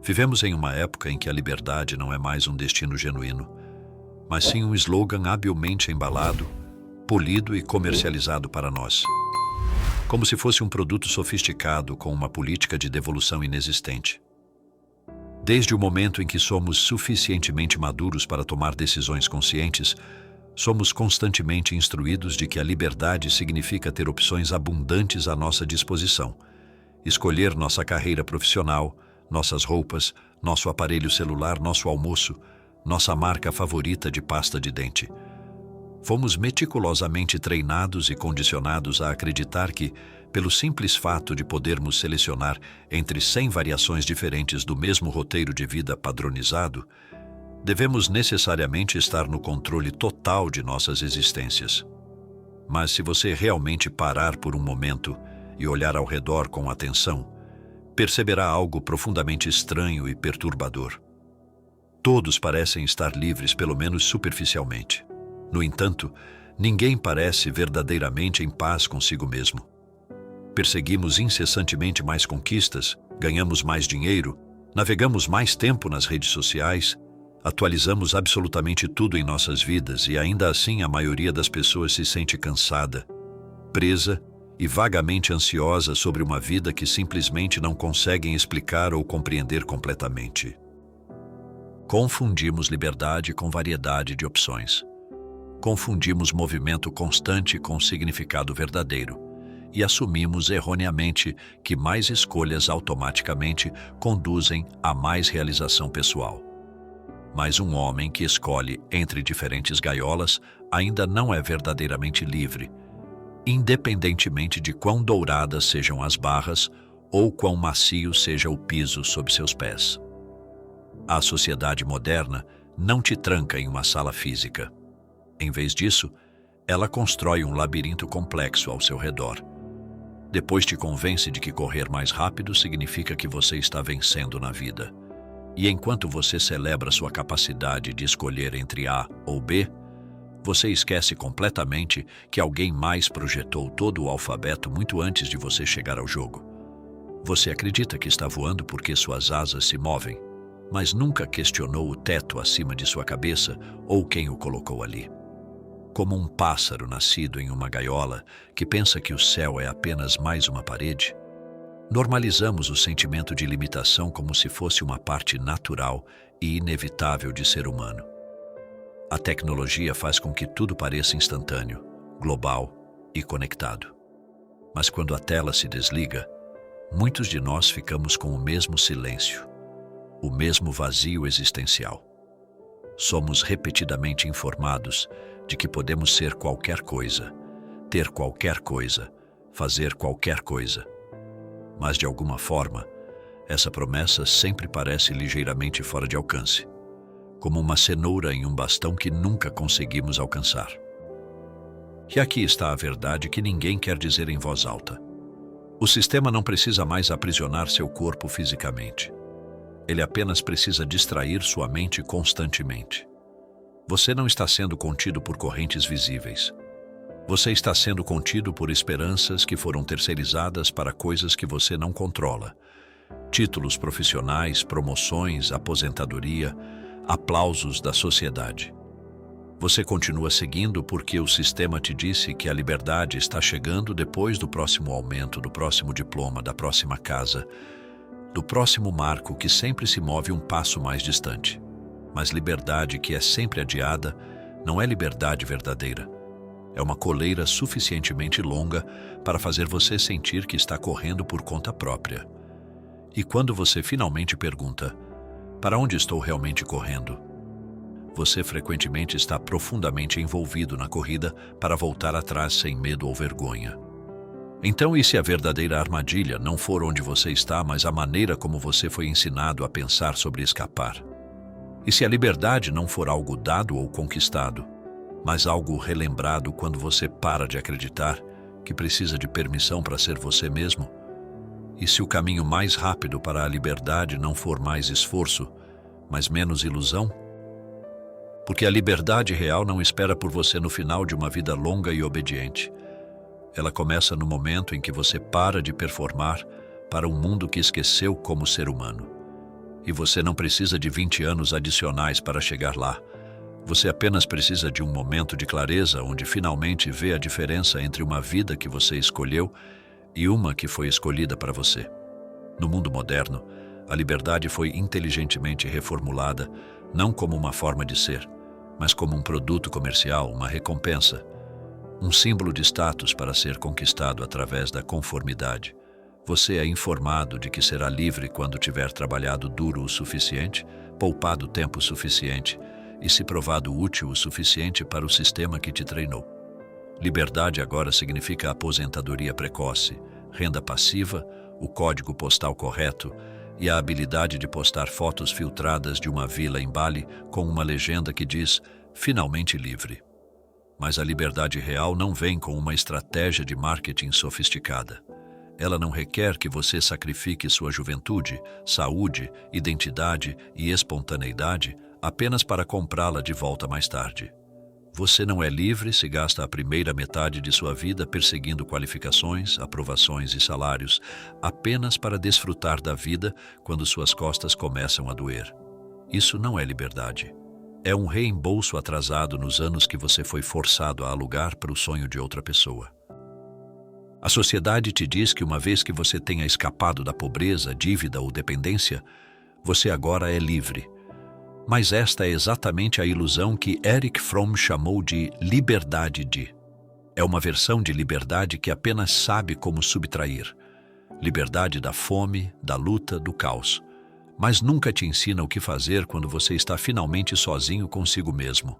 Vivemos em uma época em que a liberdade não é mais um destino genuíno, mas sim um slogan habilmente embalado, polido e comercializado para nós. Como se fosse um produto sofisticado com uma política de devolução inexistente. Desde o momento em que somos suficientemente maduros para tomar decisões conscientes, somos constantemente instruídos de que a liberdade significa ter opções abundantes à nossa disposição, escolher nossa carreira profissional, nossas roupas, nosso aparelho celular, nosso almoço, nossa marca favorita de pasta de dente. Fomos meticulosamente treinados e condicionados a acreditar que, pelo simples fato de podermos selecionar entre 100 variações diferentes do mesmo roteiro de vida padronizado, devemos necessariamente estar no controle total de nossas existências. Mas se você realmente parar por um momento e olhar ao redor com atenção, perceberá algo profundamente estranho e perturbador. Todos parecem estar livres, pelo menos superficialmente. No entanto, ninguém parece verdadeiramente em paz consigo mesmo. Perseguimos incessantemente mais conquistas, ganhamos mais dinheiro, navegamos mais tempo nas redes sociais, atualizamos absolutamente tudo em nossas vidas e ainda assim a maioria das pessoas se sente cansada, presa e vagamente ansiosa sobre uma vida que simplesmente não conseguem explicar ou compreender completamente. Confundimos liberdade com variedade de opções. Confundimos movimento constante com significado verdadeiro e assumimos erroneamente que mais escolhas automaticamente conduzem a mais realização pessoal. Mas um homem que escolhe entre diferentes gaiolas ainda não é verdadeiramente livre, independentemente de quão douradas sejam as barras ou quão macio seja o piso sob seus pés. A sociedade moderna não te tranca em uma sala física. Em vez disso, ela constrói um labirinto complexo ao seu redor. Depois te convence de que correr mais rápido significa que você está vencendo na vida. E enquanto você celebra sua capacidade de escolher entre A ou B, você esquece completamente que alguém mais projetou todo o alfabeto muito antes de você chegar ao jogo. Você acredita que está voando porque suas asas se movem, mas nunca questionou o teto acima de sua cabeça ou quem o colocou ali. Como um pássaro nascido em uma gaiola que pensa que o céu é apenas mais uma parede, normalizamos o sentimento de limitação como se fosse uma parte natural e inevitável de ser humano. A tecnologia faz com que tudo pareça instantâneo, global e conectado. Mas quando a tela se desliga, muitos de nós ficamos com o mesmo silêncio, o mesmo vazio existencial. Somos repetidamente informados de que podemos ser qualquer coisa, ter qualquer coisa, fazer qualquer coisa. Mas, de alguma forma, essa promessa sempre parece ligeiramente fora de alcance, como uma cenoura em um bastão que nunca conseguimos alcançar. E aqui está a verdade que ninguém quer dizer em voz alta. O sistema não precisa mais aprisionar seu corpo fisicamente. Ele apenas precisa distrair sua mente constantemente. Você não está sendo contido por correntes visíveis. Você está sendo contido por esperanças que foram terceirizadas para coisas que você não controla. Títulos profissionais, promoções, aposentadoria, aplausos da sociedade. Você continua seguindo porque o sistema te disse que a liberdade está chegando depois do próximo aumento, do próximo diploma, da próxima casa, do próximo marco que sempre se move um passo mais distante. Mas liberdade que é sempre adiada não é liberdade verdadeira. É uma coleira suficientemente longa para fazer você sentir que está correndo por conta própria. E quando você finalmente pergunta, para onde estou realmente correndo? Você frequentemente está profundamente envolvido na corrida para voltar atrás sem medo ou vergonha. Então, e se a verdadeira armadilha não for onde você está, mas a maneira como você foi ensinado a pensar sobre escapar? E se a liberdade não for algo dado ou conquistado, mas algo relembrado quando você para de acreditar que precisa de permissão para ser você mesmo? E se o caminho mais rápido para a liberdade não for mais esforço, mas menos ilusão? Porque a liberdade real não espera por você no final de uma vida longa e obediente. Ela começa no momento em que você para de performar para um mundo que esqueceu como ser humano. E você não precisa de 20 anos adicionais para chegar lá. Você apenas precisa de um momento de clareza onde finalmente vê a diferença entre uma vida que você escolheu e uma que foi escolhida para você. No mundo moderno, a liberdade foi inteligentemente reformulada, não como uma forma de ser, mas como um produto comercial, uma recompensa, um símbolo de status para ser conquistado através da conformidade. Você é informado de que será livre quando tiver trabalhado duro o suficiente, poupado tempo suficiente e se provado útil o suficiente para o sistema que te treinou. Liberdade agora significa aposentadoria precoce, renda passiva, o código postal correto e a habilidade de postar fotos filtradas de uma vila em Bali com uma legenda que diz "finalmente livre". Mas a liberdade real não vem com uma estratégia de marketing sofisticada. Ela não requer que você sacrifique sua juventude, saúde, identidade e espontaneidade apenas para comprá-la de volta mais tarde. Você não é livre se gasta a primeira metade de sua vida perseguindo qualificações, aprovações e salários, apenas para desfrutar da vida quando suas costas começam a doer. Isso não é liberdade. É um reembolso atrasado nos anos que você foi forçado a alugar para o sonho de outra pessoa. A sociedade te diz que uma vez que você tenha escapado da pobreza, dívida ou dependência, você agora é livre. Mas esta é exatamente a ilusão que Erich Fromm chamou de liberdade de. É uma versão de liberdade que apenas sabe como subtrair. Liberdade da fome, da luta, do caos. Mas nunca te ensina o que fazer quando você está finalmente sozinho consigo mesmo.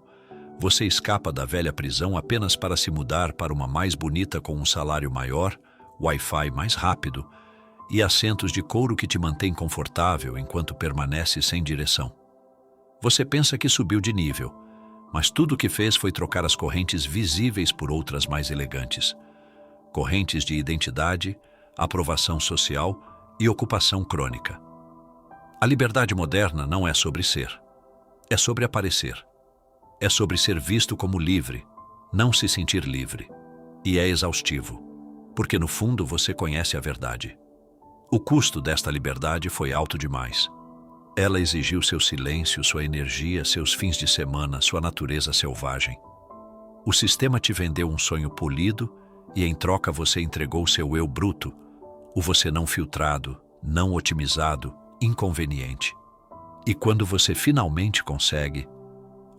Você escapa da velha prisão apenas para se mudar para uma mais bonita com um salário maior, Wi-Fi mais rápido e assentos de couro que te mantém confortável enquanto permanece sem direção. Você pensa que subiu de nível, mas tudo o que fez foi trocar as correntes visíveis por outras mais elegantes. Correntes de identidade, aprovação social e ocupação crônica. A liberdade moderna não é sobre ser, é sobre aparecer. É sobre ser visto como livre, não se sentir livre. E é exaustivo, porque no fundo você conhece a verdade. O custo desta liberdade foi alto demais. Ela exigiu seu silêncio, sua energia, seus fins de semana, sua natureza selvagem. O sistema te vendeu um sonho polido e em troca você entregou seu eu bruto, o você não filtrado, não otimizado, inconveniente. E quando você finalmente consegue,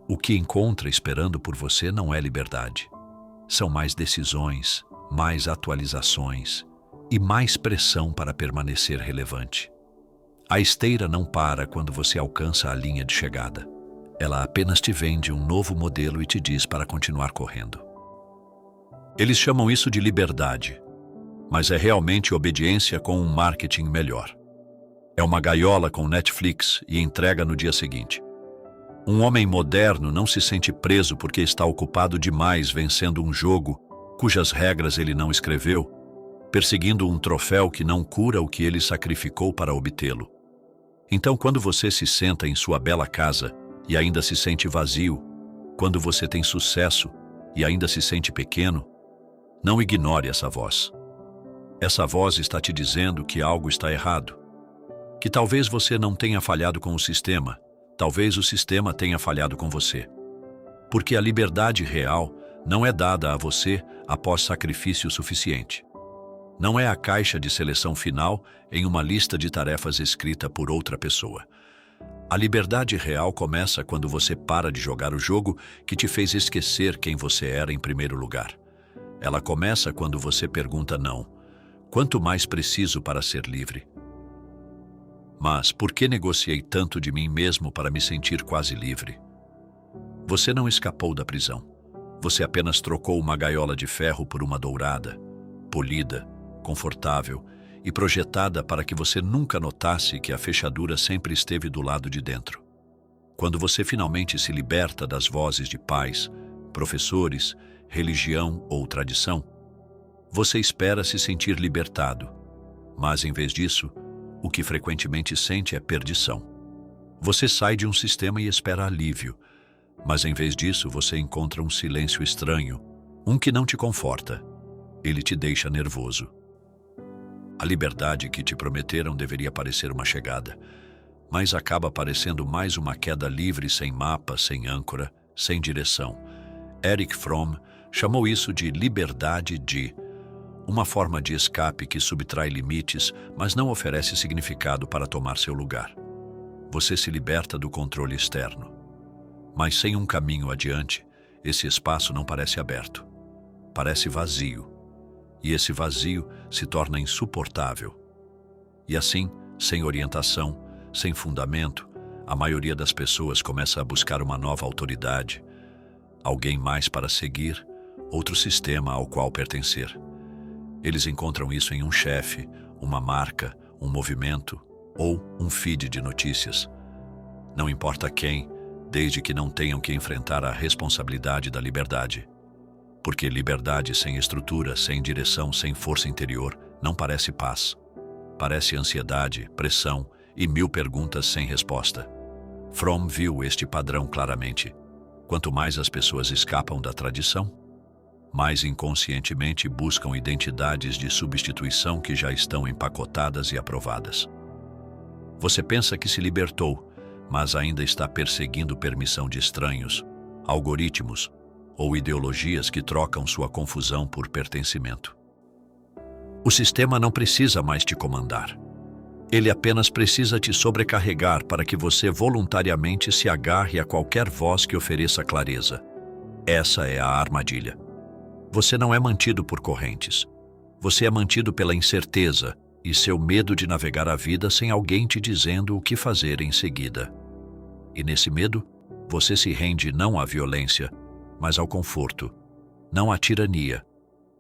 o que encontra esperando por você não é liberdade. São mais decisões, mais atualizações e mais pressão para permanecer relevante. A esteira não para quando você alcança a linha de chegada. Ela apenas te vende um novo modelo e te diz para continuar correndo. Eles chamam isso de liberdade, mas é realmente obediência com um marketing melhor. É uma gaiola com Netflix e entrega no dia seguinte. Um homem moderno não se sente preso porque está ocupado demais vencendo um jogo cujas regras ele não escreveu, perseguindo um troféu que não cura o que ele sacrificou para obtê-lo. Então, quando você se senta em sua bela casa e ainda se sente vazio, quando você tem sucesso e ainda se sente pequeno, não ignore essa voz. Essa voz está te dizendo que algo está errado, que talvez você não tenha falhado com o sistema, talvez o sistema tenha falhado com você. Porque a liberdade real não é dada a você após sacrifício suficiente. Não é a caixa de seleção final em uma lista de tarefas escrita por outra pessoa. A liberdade real começa quando você para de jogar o jogo que te fez esquecer quem você era em primeiro lugar. Ela começa quando você pergunta não. Quanto mais preciso para ser livre? Mas por que negociei tanto de mim mesmo para me sentir quase livre? Você não escapou da prisão. Você apenas trocou uma gaiola de ferro por uma dourada, polida, confortável e projetada para que você nunca notasse que a fechadura sempre esteve do lado de dentro. Quando você finalmente se liberta das vozes de pais, professores, religião ou tradição, você espera se sentir libertado, mas em vez disso, o que frequentemente sente é perdição. Você sai de um sistema e espera alívio, mas em vez disso você encontra um silêncio estranho, um que não te conforta. Ele te deixa nervoso. A liberdade que te prometeram deveria parecer uma chegada, mas acaba parecendo mais uma queda livre sem mapa, sem âncora, sem direção. Erich Fromm chamou isso de liberdade de uma forma de escape que subtrai limites, mas não oferece significado para tomar seu lugar. Você se liberta do controle externo. Mas sem um caminho adiante, esse espaço não parece aberto. Parece vazio. E esse vazio se torna insuportável. E assim, sem orientação, sem fundamento, a maioria das pessoas começa a buscar uma nova autoridade, alguém mais para seguir, outro sistema ao qual pertencer. Eles encontram isso em um chefe, uma marca, um movimento ou um feed de notícias. Não importa quem, desde que não tenham que enfrentar a responsabilidade da liberdade. Porque liberdade sem estrutura, sem direção, sem força interior, não parece paz. Parece ansiedade, pressão e 1000 perguntas sem resposta. Fromm viu este padrão claramente. Quanto mais as pessoas escapam da tradição, mais inconscientemente buscam identidades de substituição que já estão empacotadas e aprovadas. Você pensa que se libertou, mas ainda está perseguindo permissão de estranhos, algoritmos ou ideologias que trocam sua confusão por pertencimento. O sistema não precisa mais te comandar. Ele apenas precisa te sobrecarregar para que você voluntariamente se agarre a qualquer voz que ofereça clareza. Essa é a armadilha. Você não é mantido por correntes. Você é mantido pela incerteza e seu medo de navegar a vida sem alguém te dizendo o que fazer em seguida. E nesse medo, você se rende não à violência, mas ao conforto, não à tirania,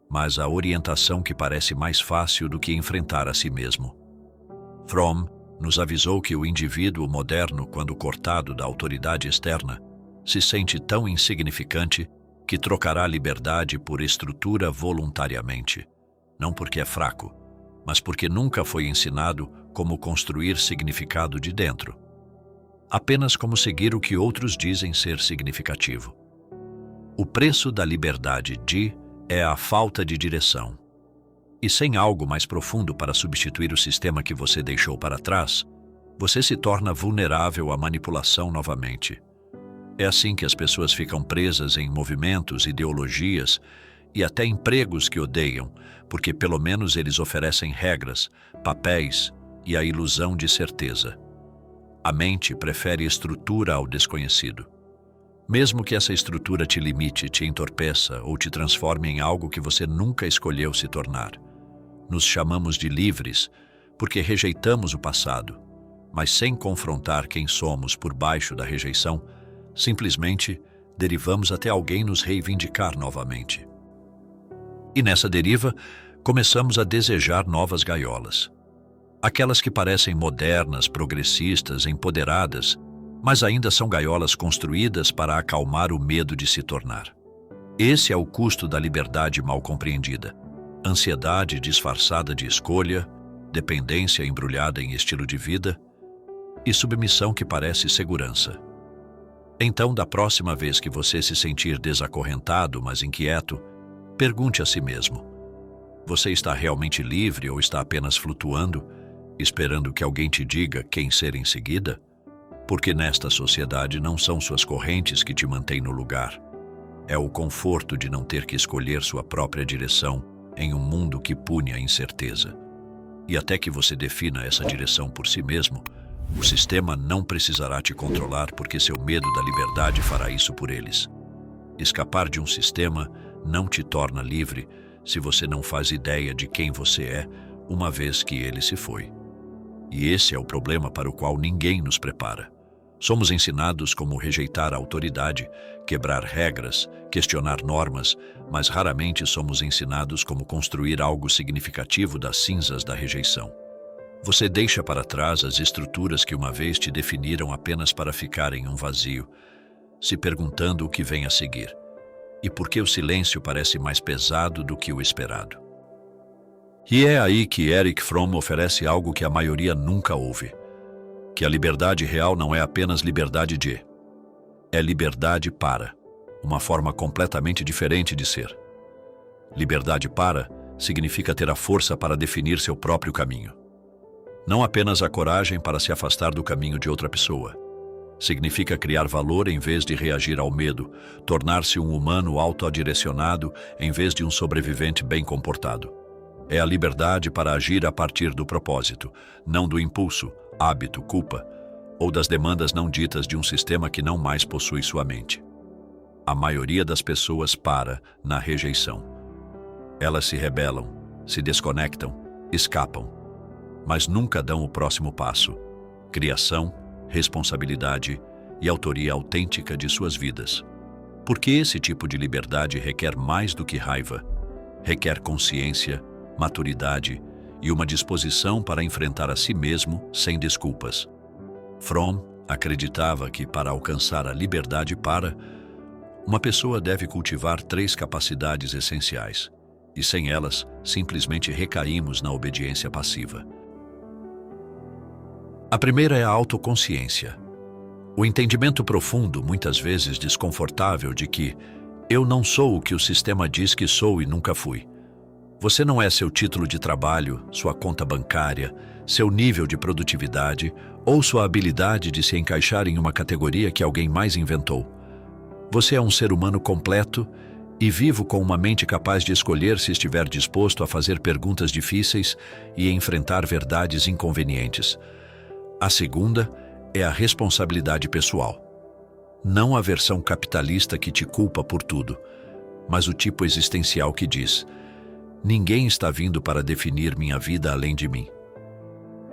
mas à orientação que parece mais fácil do que enfrentar a si mesmo. Fromm nos avisou que o indivíduo moderno, quando cortado da autoridade externa, se sente tão insignificante que trocará liberdade por estrutura voluntariamente, não porque é fraco, mas porque nunca foi ensinado como construir significado de dentro, apenas como seguir o que outros dizem ser significativo. O preço da liberdade é a falta de direção. E sem algo mais profundo para substituir o sistema que você deixou para trás, você se torna vulnerável à manipulação novamente. É assim que as pessoas ficam presas em movimentos, ideologias e até empregos que odeiam, porque pelo menos eles oferecem regras, papéis e a ilusão de certeza. A mente prefere estrutura ao desconhecido. Mesmo que essa estrutura te limite, te entorpeça ou te transforme em algo que você nunca escolheu se tornar. Nos chamamos de livres porque rejeitamos o passado, mas sem confrontar quem somos por baixo da rejeição, simplesmente derivamos até alguém nos reivindicar novamente. E nessa deriva, começamos a desejar novas gaiolas. Aquelas que parecem modernas, progressistas, empoderadas, mas ainda são gaiolas construídas para acalmar o medo de se tornar. Esse é o custo da liberdade mal compreendida. Ansiedade disfarçada de escolha, dependência embrulhada em estilo de vida e submissão que parece segurança. Então, da próxima vez que você se sentir desacorrentado, mas inquieto, pergunte a si mesmo: você está realmente livre ou está apenas flutuando, esperando que alguém te diga quem ser em seguida? Porque nesta sociedade não são suas correntes que te mantêm no lugar. É o conforto de não ter que escolher sua própria direção em um mundo que pune a incerteza. E até que você defina essa direção por si mesmo, o sistema não precisará te controlar porque seu medo da liberdade fará isso por eles. Escapar de um sistema não te torna livre se você não faz ideia de quem você é uma vez que ele se foi. E esse é o problema para o qual ninguém nos prepara. Somos ensinados como rejeitar a autoridade, quebrar regras, questionar normas, mas raramente somos ensinados como construir algo significativo das cinzas da rejeição. Você deixa para trás as estruturas que uma vez te definiram apenas para ficar em um vazio, se perguntando o que vem a seguir, e por que o silêncio parece mais pesado do que o esperado. E é aí que Erich Fromm oferece algo que a maioria nunca ouve: que a liberdade real não é apenas liberdade de, é liberdade para, uma forma completamente diferente de ser. Liberdade para significa ter a força para definir seu próprio caminho. Não apenas a coragem para se afastar do caminho de outra pessoa. Significa criar valor em vez de reagir ao medo, tornar-se um humano autodirecionado em vez de um sobrevivente bem comportado. É a liberdade para agir a partir do propósito, não do impulso, hábito, culpa, ou das demandas não ditas de um sistema que não mais possui sua mente. A maioria das pessoas para na rejeição. Elas se rebelam, se desconectam, escapam, mas nunca dão o próximo passo: criação, responsabilidade e autoria autêntica de suas vidas. Porque esse tipo de liberdade requer mais do que raiva, requer consciência, maturidade e uma disposição para enfrentar a si mesmo sem desculpas. Fromm acreditava que para alcançar a liberdade uma pessoa deve cultivar 3 capacidades essenciais, e sem elas, simplesmente recaímos na obediência passiva. A primeira é a autoconsciência. O entendimento profundo, muitas vezes desconfortável, de que eu não sou o que o sistema diz que sou e nunca fui. Você não é seu título de trabalho, sua conta bancária, seu nível de produtividade ou sua habilidade de se encaixar em uma categoria que alguém mais inventou. Você é um ser humano completo e vivo com uma mente capaz de escolher se estiver disposto a fazer perguntas difíceis e enfrentar verdades inconvenientes. A segunda é a responsabilidade pessoal. Não a versão capitalista que te culpa por tudo, mas o tipo existencial que diz: ninguém está vindo para definir minha vida além de mim.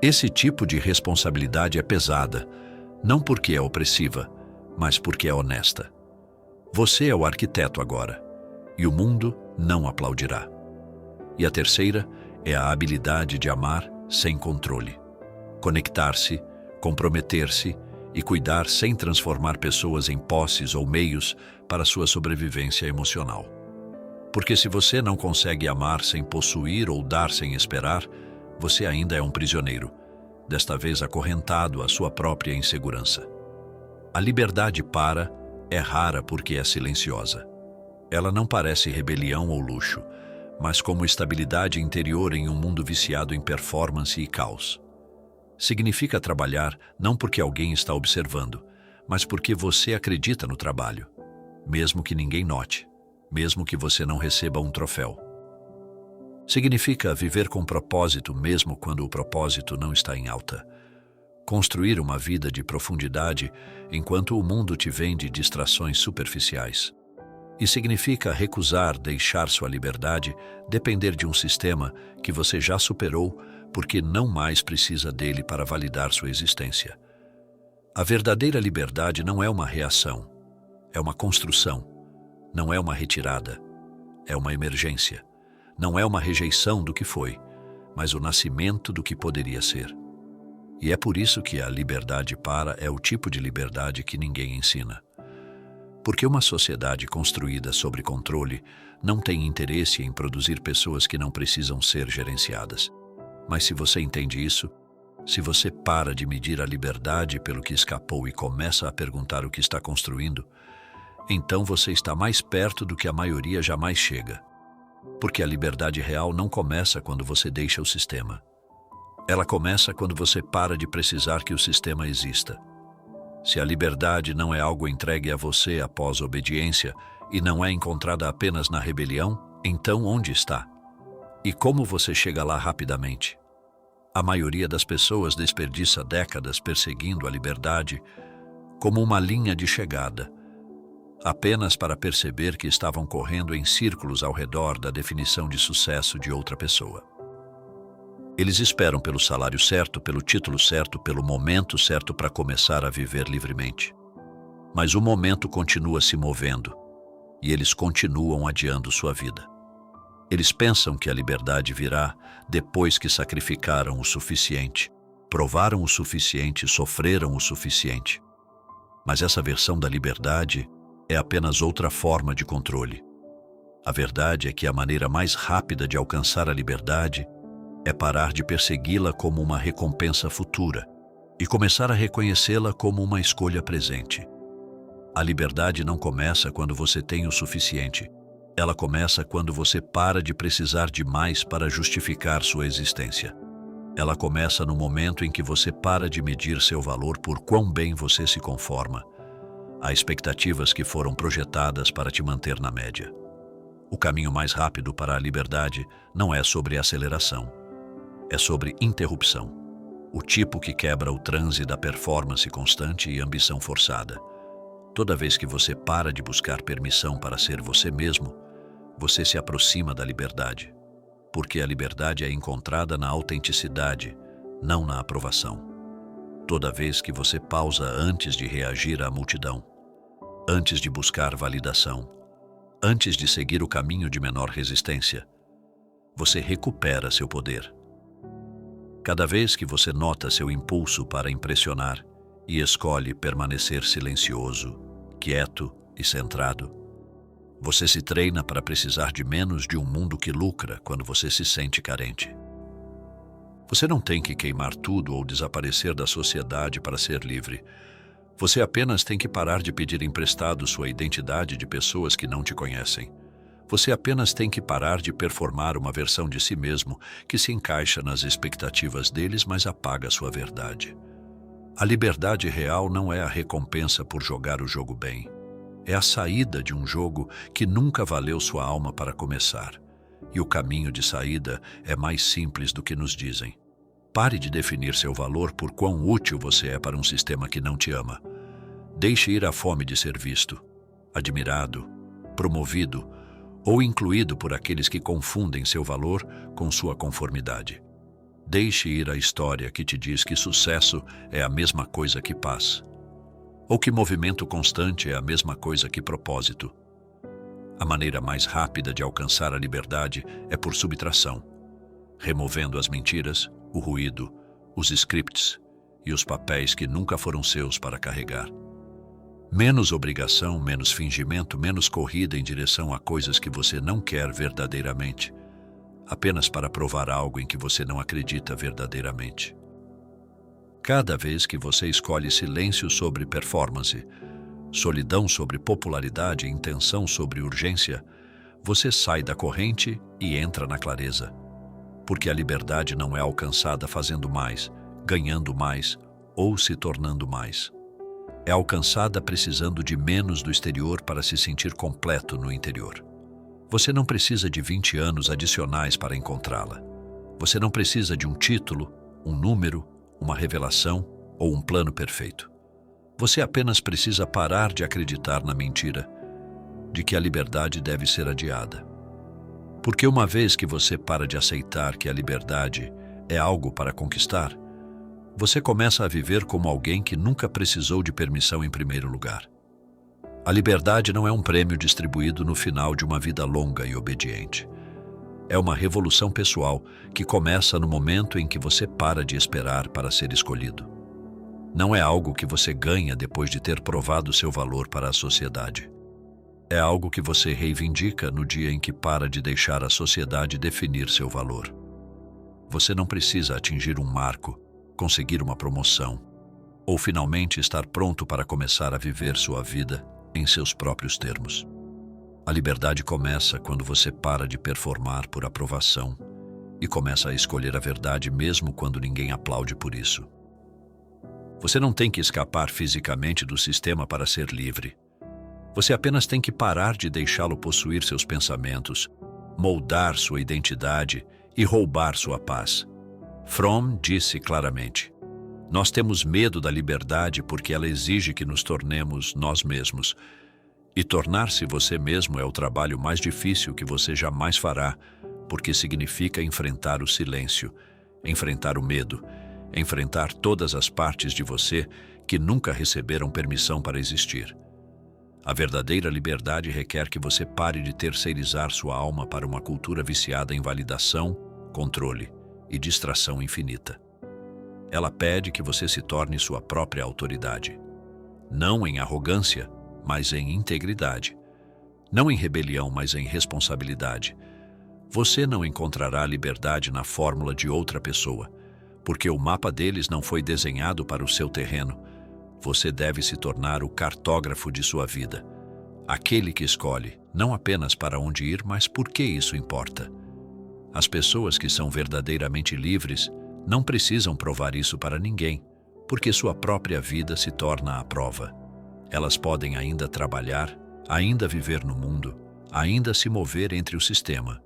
Esse tipo de responsabilidade é pesada, não porque é opressiva, mas porque é honesta. Você é o arquiteto agora, e o mundo não aplaudirá. E a terceira é a habilidade de amar sem controle. Conectar-se, comprometer-se e cuidar sem transformar pessoas em posses ou meios para sua sobrevivência emocional. Porque se você não consegue amar sem possuir ou dar sem esperar, você ainda é um prisioneiro, desta vez acorrentado à sua própria insegurança. A liberdade é rara porque é silenciosa. Ela não parece rebelião ou luxo, mas como estabilidade interior em um mundo viciado em performance e caos. Significa trabalhar não porque alguém está observando, mas porque você acredita no trabalho, mesmo que ninguém note, mesmo que você não receba um troféu. Significa viver com propósito mesmo quando o propósito não está em alta. Construir uma vida de profundidade enquanto o mundo te vende distrações superficiais. E significa recusar deixar sua liberdade depender de um sistema que você já superou porque não mais precisa dele para validar sua existência. A verdadeira liberdade não é uma reação, é uma construção. Não é uma retirada, é uma emergência. Não é uma rejeição do que foi, mas o nascimento do que poderia ser. E é por isso que a liberdade é o tipo de liberdade que ninguém ensina. Porque uma sociedade construída sobre controle não tem interesse em produzir pessoas que não precisam ser gerenciadas. Mas se você entende isso, se você para de medir a liberdade pelo que escapou e começa a perguntar o que está construindo, então você está mais perto do que a maioria jamais chega. Porque a liberdade real não começa quando você deixa o sistema. Ela começa quando você para de precisar que o sistema exista. Se a liberdade não é algo entregue a você após obediência e não é encontrada apenas na rebelião, então onde está? E como você chega lá rapidamente? A maioria das pessoas desperdiça décadas perseguindo a liberdade como uma linha de chegada, apenas para perceber que estavam correndo em círculos ao redor da definição de sucesso de outra pessoa. Eles esperam pelo salário certo, pelo título certo, pelo momento certo para começar a viver livremente. Mas o momento continua se movendo e eles continuam adiando sua vida. Eles pensam que a liberdade virá depois que sacrificaram o suficiente, provaram o suficiente, sofreram o suficiente. Mas essa versão da liberdade é apenas outra forma de controle. A verdade é que a maneira mais rápida de alcançar a liberdade é parar de persegui-la como uma recompensa futura e começar a reconhecê-la como uma escolha presente. A liberdade não começa quando você tem o suficiente. Ela começa quando você para de precisar de mais para justificar sua existência. Ela começa no momento em que você para de medir seu valor por quão bem você se conforma a expectativas que foram projetadas para te manter na média. O caminho mais rápido para a liberdade não é sobre aceleração, é sobre interrupção. O tipo que quebra o transe da performance constante e ambição forçada. Toda vez que você para de buscar permissão para ser você mesmo, você se aproxima da liberdade, porque a liberdade é encontrada na autenticidade, não na aprovação. Toda vez que você pausa antes de reagir à multidão, antes de buscar validação, antes de seguir o caminho de menor resistência, você recupera seu poder. Cada vez que você nota seu impulso para impressionar e escolhe permanecer silencioso, quieto e centrado, você se treina para precisar de menos de um mundo que lucra quando você se sente carente. Você não tem que queimar tudo ou desaparecer da sociedade para ser livre. Você apenas tem que parar de pedir emprestado sua identidade de pessoas que não te conhecem. Você apenas tem que parar de performar uma versão de si mesmo que se encaixa nas expectativas deles, mas apaga sua verdade. A liberdade real não é a recompensa por jogar o jogo bem. É a saída de um jogo que nunca valeu sua alma para começar. E o caminho de saída é mais simples do que nos dizem. Pare de definir seu valor por quão útil você é para um sistema que não te ama. Deixe ir a fome de ser visto, admirado, promovido ou incluído por aqueles que confundem seu valor com sua conformidade. Deixe ir a história que te diz que sucesso é a mesma coisa que paz, ou que movimento constante é a mesma coisa que propósito. A maneira mais rápida de alcançar a liberdade é por subtração, removendo as mentiras, o ruído, os scripts e os papéis que nunca foram seus para carregar. Menos obrigação, menos fingimento, menos corrida em direção a coisas que você não quer verdadeiramente, apenas para provar algo em que você não acredita verdadeiramente. Cada vez que você escolhe silêncio sobre performance, solidão sobre popularidade e intenção sobre urgência, você sai da corrente e entra na clareza. Porque a liberdade não é alcançada fazendo mais, ganhando mais ou se tornando mais. É alcançada precisando de menos do exterior para se sentir completo no interior. Você não precisa de 20 anos adicionais para encontrá-la. Você não precisa de um título, um número, uma revelação ou um plano perfeito. Você apenas precisa parar de acreditar na mentira de que a liberdade deve ser adiada. Porque uma vez que você para de aceitar que a liberdade é algo para conquistar, você começa a viver como alguém que nunca precisou de permissão em primeiro lugar. A liberdade não é um prêmio distribuído no final de uma vida longa e obediente. É uma revolução pessoal que começa no momento em que você para de esperar para ser escolhido. Não é algo que você ganha depois de ter provado seu valor para a sociedade. É algo que você reivindica no dia em que para de deixar a sociedade definir seu valor. Você não precisa atingir um marco, conseguir uma promoção, ou finalmente estar pronto para começar a viver sua vida em seus próprios termos. A liberdade começa quando você para de performar por aprovação e começa a escolher a verdade mesmo quando ninguém aplaude por isso. Você não tem que escapar fisicamente do sistema para ser livre. Você apenas tem que parar de deixá-lo possuir seus pensamentos, moldar sua identidade e roubar sua paz. Fromm disse claramente: nós temos medo da liberdade porque ela exige que nos tornemos nós mesmos. E tornar-se você mesmo é o trabalho mais difícil que você jamais fará, porque significa enfrentar o silêncio, enfrentar o medo, enfrentar todas as partes de você que nunca receberam permissão para existir. A verdadeira liberdade requer que você pare de terceirizar sua alma para uma cultura viciada em validação, controle e distração infinita. Ela pede que você se torne sua própria autoridade. Não em arrogância, mas em integridade. Não em rebelião, mas em responsabilidade. Você não encontrará liberdade na fórmula de outra pessoa, porque o mapa deles não foi desenhado para o seu terreno. Você deve se tornar o cartógrafo de sua vida. Aquele que escolhe, não apenas para onde ir, mas por que isso importa. As pessoas que são verdadeiramente livres não precisam provar isso para ninguém, porque sua própria vida se torna a prova. Elas podem ainda trabalhar, ainda viver no mundo, ainda se mover entre o sistema,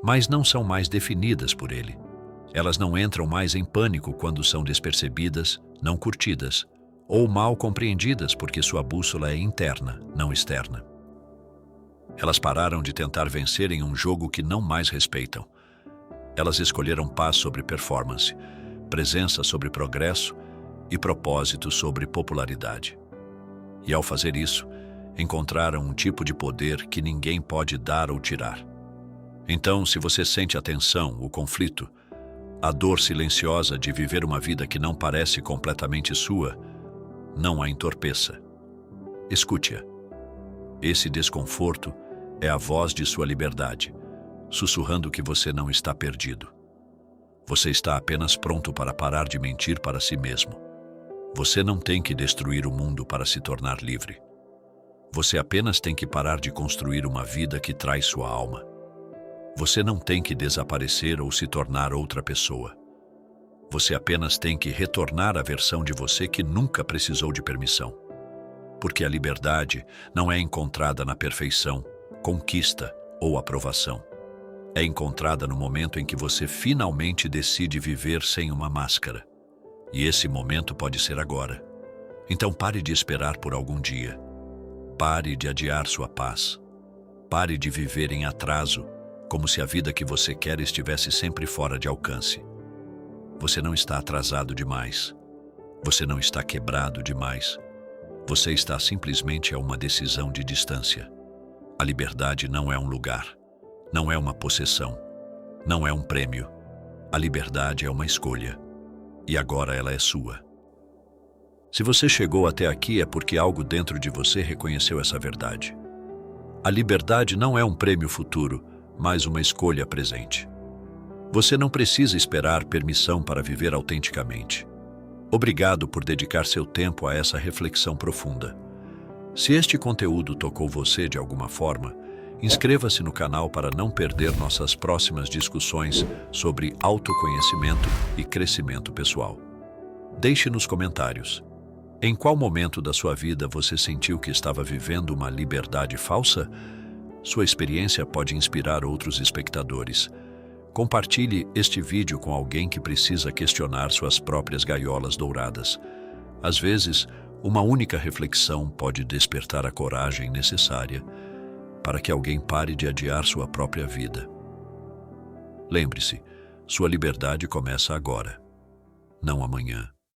mas não são mais definidas por ele. Elas não entram mais em pânico quando são despercebidas, não curtidas, ou mal compreendidas porque sua bússola é interna, não externa. Elas pararam de tentar vencer em um jogo que não mais respeitam. Elas escolheram paz sobre performance, presença sobre progresso e propósito sobre popularidade. E ao fazer isso, encontraram um tipo de poder que ninguém pode dar ou tirar. Então, se você sente a tensão, o conflito, a dor silenciosa de viver uma vida que não parece completamente sua, não a entorpeça. Escute-a. Esse desconforto é a voz de sua liberdade, sussurrando que você não está perdido. Você está apenas pronto para parar de mentir para si mesmo. Você não tem que destruir o mundo para se tornar livre. Você apenas tem que parar de construir uma vida que traz sua alma. Você não tem que desaparecer ou se tornar outra pessoa. Você apenas tem que retornar à versão de você que nunca precisou de permissão. Porque a liberdade não é encontrada na perfeição, conquista ou aprovação. É encontrada no momento em que você finalmente decide viver sem uma máscara. E esse momento pode ser agora. Então pare de esperar por algum dia. Pare de adiar sua paz. Pare de viver em atraso, como se a vida que você quer estivesse sempre fora de alcance. Você não está atrasado demais. Você não está quebrado demais. Você está simplesmente a uma decisão de distância. A liberdade não é um lugar, não é uma possessão, não é um prêmio. A liberdade é uma escolha. E agora ela é sua. Se você chegou até aqui é porque algo dentro de você reconheceu essa verdade. A liberdade não é um prêmio futuro, mas uma escolha presente. Você não precisa esperar permissão para viver autenticamente. Obrigado por dedicar seu tempo a essa reflexão profunda. Se este conteúdo tocou você de alguma forma, inscreva-se no canal para não perder nossas próximas discussões sobre autoconhecimento e crescimento pessoal. Deixe nos comentários. Em qual momento da sua vida você sentiu que estava vivendo uma liberdade falsa? Sua experiência pode inspirar outros espectadores. Compartilhe este vídeo com alguém que precisa questionar suas próprias gaiolas douradas. Às vezes, uma única reflexão pode despertar a coragem necessária para que alguém pare de adiar sua própria vida. Lembre-se, sua liberdade começa agora, não amanhã.